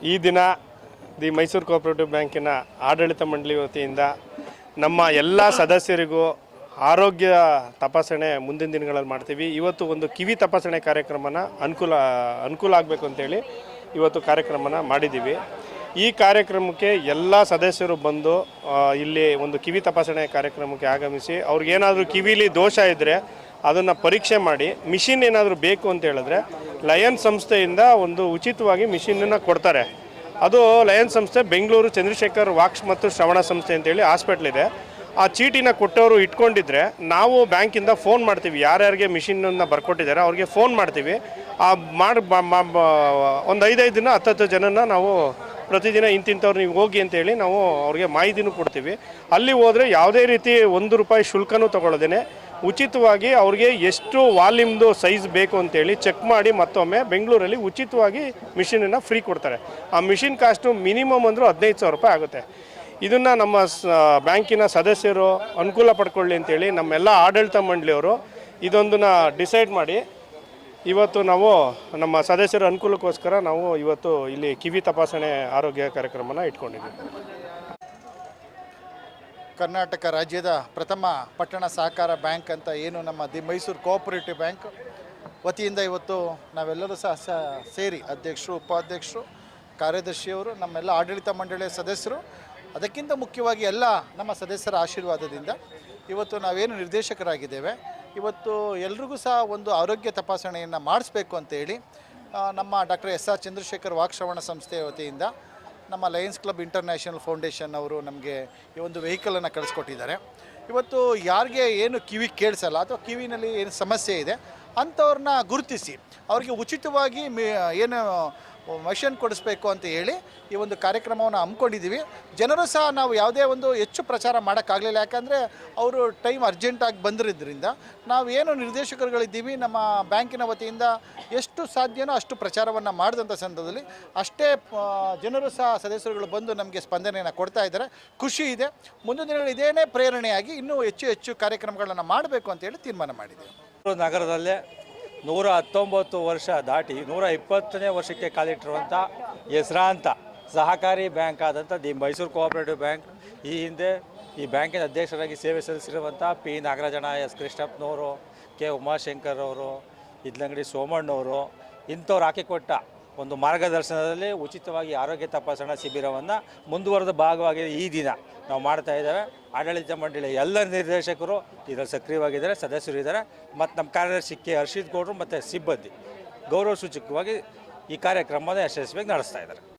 ಈ ದಿನ the Mysuru cooperative ಬ್ಯಾಂಕಿನ ಆಡಳಿತ ಮಂಡಳಿ ವತಿಯಿಂದ ನಮ್ಮ ಎಲ್ಲ ಸದಸ್ಯರಿಗೂ ಆರೋಗ್ಯ ತಪಾಸಣೆ ಮುಂದಿನ ದಿನಗಳಲ್ಲಿ ಮಾಡ್ತೀವಿ. ಇವತ್ತು ಒಂದು ಕಿವಿ ತಪಾಸಣೆ ಕಾರ್ಯಕ್ರಮನ ಅನುಕೂಲ ಆಗಬೇಕು ಅಂತೇಳಿ ಇವತ್ತು ಕಾರ್ಯಕ್ರಮನ ಮಾಡಿದ್ದೀವಿ. ಈ ಕಾರ್ಯಕ್ರಮಕ್ಕೆ ಎಲ್ಲ ಸದಸ್ಯರು ಬಂದು ಇಲ್ಲಿ ಒಂದು ಕಿವಿ ತಪಾಸಣೆ ಕಾರ್ಯಕ್ರಮಕ್ಕೆ ಆಗಮಿಸಿ ಅವ್ರಿಗೇನಾದರೂ ಕಿವಿಲಿ ದೋಷ ಇದ್ದರೆ ಅದನ್ನು ಪರೀಕ್ಷೆ ಮಾಡಿ ಮಿಷಿನ್ ಏನಾದರೂ ಬೇಕು ಅಂತ ಹೇಳಿದ್ರೆ ಲಯನ್ ಸಂಸ್ಥೆಯಿಂದ ಒಂದು ಉಚಿತವಾಗಿ ಮಿಷಿನನ್ನು ಕೊಡ್ತಾರೆ. ಅದು ಲಯನ್ ಸಂಸ್ಥೆ ಬೆಂಗಳೂರು ಚಂದ್ರಶೇಖರ್ ವಾಕ್ಸ್ ಮತ್ತು ಶ್ರವಣ ಸಂಸ್ಥೆ ಅಂತೇಳಿ ಹಾಸ್ಪಿಟ್ಲ್ ಇದೆ. ಆ ಚೀಟಿನ ಕೊಟ್ಟವರು ಇಟ್ಕೊಂಡಿದ್ರೆ ನಾವು ಬ್ಯಾಂಕಿಂದ ಫೋನ್ ಮಾಡ್ತೀವಿ, ಯಾರ್ಯಾರಿಗೆ ಮಿಷಿನನ್ನು ಬರ್ಕೊಟ್ಟಿದ್ದಾರೆ ಅವ್ರಿಗೆ ಫೋನ್ ಮಾಡ್ತೀವಿ. ಆ ಒಂದು 5 ದಿನ 10 ಜನನ ನಾವು ಪ್ರತಿದಿನ ಇಂತಿಂಥವ್ರು ನೀವು ಹೋಗಿ ಅಂತೇಳಿ ನಾವು ಅವ್ರಿಗೆ ಮಾಹಿತಿನೂ ಕೊಡ್ತೀವಿ. ಅಲ್ಲಿ ಹೋದರೆ ಯಾವುದೇ ರೀತಿ ₹1 ಶುಲ್ಕನೂ ತೊಗೊಳ್ಳೋದೇನೆ ಉಚಿತವಾಗಿ ಅವ್ರಿಗೆ ಎಷ್ಟು ವಾಲ್ಯೂಮ್ದು ಸೈಜ್ ಬೇಕು ಅಂತೇಳಿ ಚೆಕ್ ಮಾಡಿ ಮತ್ತೊಮ್ಮೆ ಬೆಂಗಳೂರಲ್ಲಿ ಉಚಿತವಾಗಿ ಮಿಷಿನನ್ನು ಫ್ರೀ ಕೊಡ್ತಾರೆ. ಆ ಮಿಷಿನ್ ಕಾಸ್ಟು ಮಿನಿಮಮ್ ಅಂದರೂ ₹15,000 ಆಗುತ್ತೆ. ಇದನ್ನು ನಮ್ಮ ಬ್ಯಾಂಕಿನ ಸದಸ್ಯರು ಅನುಕೂಲ ಪಡ್ಕೊಳ್ಳಿ ಅಂತೇಳಿ ನಮ್ಮೆಲ್ಲ ಆಡಳಿತ ಮಂಡಳಿಯವರು ಇದೊಂದನ್ನು ಡಿಸೈಡ್ ಮಾಡಿ ಇವತ್ತು ನಾವು ನಮ್ಮ ಸದಸ್ಯರ ಅನುಕೂಲಕ್ಕೋಸ್ಕರ ನಾವು ಇವತ್ತು ಇಲ್ಲಿ ಕಿವಿ ತಪಾಸಣೆ ಆರೋಗ್ಯ ಕಾರ್ಯಕ್ರಮನ ಇಟ್ಕೊಂಡಿದ್ದೀವಿ. ಕರ್ನಾಟಕ ರಾಜ್ಯದ ಪ್ರಥಮ ಪಟ್ಟಣ ಸಹಕಾರ ಬ್ಯಾಂಕ್ ಅಂತ ಏನು ನಮ್ಮ ದಿ ಮೈಸೂರು ಕೋಆಪರೇಟಿವ್ ಬ್ಯಾಂಕ್ ವತಿಯಿಂದ ಇವತ್ತು ನಾವೆಲ್ಲರೂ ಸಹ ಸೇರಿ ಅಧ್ಯಕ್ಷರು, ಉಪಾಧ್ಯಕ್ಷರು, ಕಾರ್ಯದರ್ಶಿಯವರು, ನಮ್ಮೆಲ್ಲ ಆಡಳಿತ ಮಂಡಳಿಯ ಸದಸ್ಯರು, ಅದಕ್ಕಿಂತ ಮುಖ್ಯವಾಗಿ ಎಲ್ಲ ನಮ್ಮ ಸದಸ್ಯರ ಆಶೀರ್ವಾದದಿಂದ ಇವತ್ತು ನಾವೇನು ನಿರ್ದೇಶಕರಾಗಿದ್ದೇವೆ, ಇವತ್ತು ಎಲ್ರಿಗೂ ಸಹ ಒಂದು ಆರೋಗ್ಯ ತಪಾಸಣೆಯನ್ನು ಮಾಡಿಸ್ಬೇಕು ಅಂತೇಳಿ ನಮ್ಮ ಡಾಕ್ಟರ್ SR ಚಂದ್ರಶೇಖರ್ ವಾಕ್ಶ್ರವಣ ಸಂಸ್ಥೆಯ ವತಿಯಿಂದ ನಮ್ಮ ಲಯನ್ಸ್ ಕ್ಲಬ್ ಇಂಟರ್ನ್ಯಾಷನಲ್ ಫೌಂಡೇಶನ್ ಅವರು ನಮಗೆ ಈ ಒಂದು ವೆಹಿಕಲನ್ನು ಕಳಿಸ್ಕೊಟ್ಟಿದ್ದಾರೆ. ಇವತ್ತು ಯಾರಿಗೆ ಏನು ಕಿವಿ ಕೇಳಿಸಲ್ಲ ಅಥವಾ ಕಿವಿನಲ್ಲಿ ಏನು ಸಮಸ್ಯೆ ಇದೆ ಅಂಥವ್ರನ್ನ ಗುರುತಿಸಿ ಅವರಿಗೆ ಉಚಿತವಾಗಿ ಏನು ಮಷಿನ್ ಕೊಡಿಸ್ಬೇಕು ಅಂತ ಹೇಳಿ ಈ ಒಂದು ಕಾರ್ಯಕ್ರಮವನ್ನು ಹಮ್ಮಿಕೊಂಡಿದ್ದೀವಿ. ಜನರು ಸಹ ನಾವು ಯಾವುದೇ ಒಂದು ಹೆಚ್ಚು ಪ್ರಚಾರ ಮಾಡೋಕ್ಕಾಗಲಿಲ್ಲ, ಯಾಕಂದರೆ ಅವರು ಟೈಮ್ ಅರ್ಜೆಂಟಾಗಿ ಬಂದಿರೋದ್ರಿಂದ ನಾವು ಏನು ನಿರ್ದೇಶಕರುಗಳಿದ್ದೀವಿ ನಮ್ಮ ಬ್ಯಾಂಕಿನ ವತಿಯಿಂದ ಎಷ್ಟು ಸಾಧ್ಯನೋ ಅಷ್ಟು ಪ್ರಚಾರವನ್ನು ಮಾಡಿದಂಥ ಸಂದರ್ಭದಲ್ಲಿ ಅಷ್ಟೇ ಜನರು ಸಹ ಸದಸ್ಯರುಗಳು ಬಂದು ನಮಗೆ ಸ್ಪಂದನೆಯನ್ನು ಕೊಡ್ತಾ ಇದ್ದಾರೆ. ಖುಷಿ ಇದೆ. ಮುಂದಿನ ದಿನಗಳು ಇದೇನೇ ಪ್ರೇರಣೆಯಾಗಿ ಇನ್ನೂ ಹೆಚ್ಚು ಕಾರ್ಯಕ್ರಮಗಳನ್ನು ಮಾಡಬೇಕು ಅಂತೇಳಿ ತೀರ್ಮಾನ ಮಾಡಿದ್ದೇವೆ. ನಗರದಲ್ಲೇ 119 ವರ್ಷ ದಾಟಿ 120ನೇ ವರ್ಷಕ್ಕೆ ಕಾಲಿಟ್ಟಿರುವಂಥ ಹೆಸರಾಂತ ಸಹಕಾರಿ ಬ್ಯಾಂಕ್ ಆದಂಥ ದಿ ಮೈಸೂರು ಕೋಆಪರೇಟಿವ್ ಬ್ಯಾಂಕ್, ಈ ಹಿಂದೆ ಈ ಬ್ಯಾಂಕಿನ ಅಧ್ಯಕ್ಷರಾಗಿ ಸೇವೆ ಸಲ್ಲಿಸಿರುವಂಥ P. ನಾಗರಾಜಣ್ಣ, S. ಕೃಷ್ಣಪ್ಪನವರು, K. ಉಮಾಶಂಕರ್ ಅವರು, ಇದ್ಲಂಗಡಿ ಸೋಮಣ್ಣವರು ಇಂಥವ್ರು ಹಾಕಿಕೊಟ್ಟ ಒಂದು ಮಾರ್ಗದರ್ಶನದಲ್ಲಿ ಉಚಿತವಾಗಿ ಆರೋಗ್ಯ ತಪಾಸಣಾ ಶಿಬಿರವನ್ನು ಮುಂದುವರೆದ ಭಾಗವಾಗಿ ಈ ದಿನ ನಾವು ಮಾಡ್ತಾ ಇದ್ದೇವೆ. ಆಡಳಿತ ಮಂಡಳಿ ಎಲ್ಲ ನಿರ್ದೇಶಕರು ಇದರಲ್ಲಿ ಸಕ್ರಿಯವಾಗಿದ್ದಾರೆ, ಸದಸ್ಯರು ಇದ್ದಾರೆ, ಮತ್ತು ನಮ್ಮ ಕಾರ್ಯದರ್ಶಿ K. ಹರ್ಷಿತ್ ಗೌಡರು ಮತ್ತು ಸಿಬ್ಬಂದಿ ಗೌರವ ಸೂಚಕವಾಗಿ ಈ ಕಾರ್ಯಕ್ರಮವನ್ನು ಯಶಸ್ವಿಯಾಗಿ ನಡೆಸ್ತಾ ಇದ್ದಾರೆ.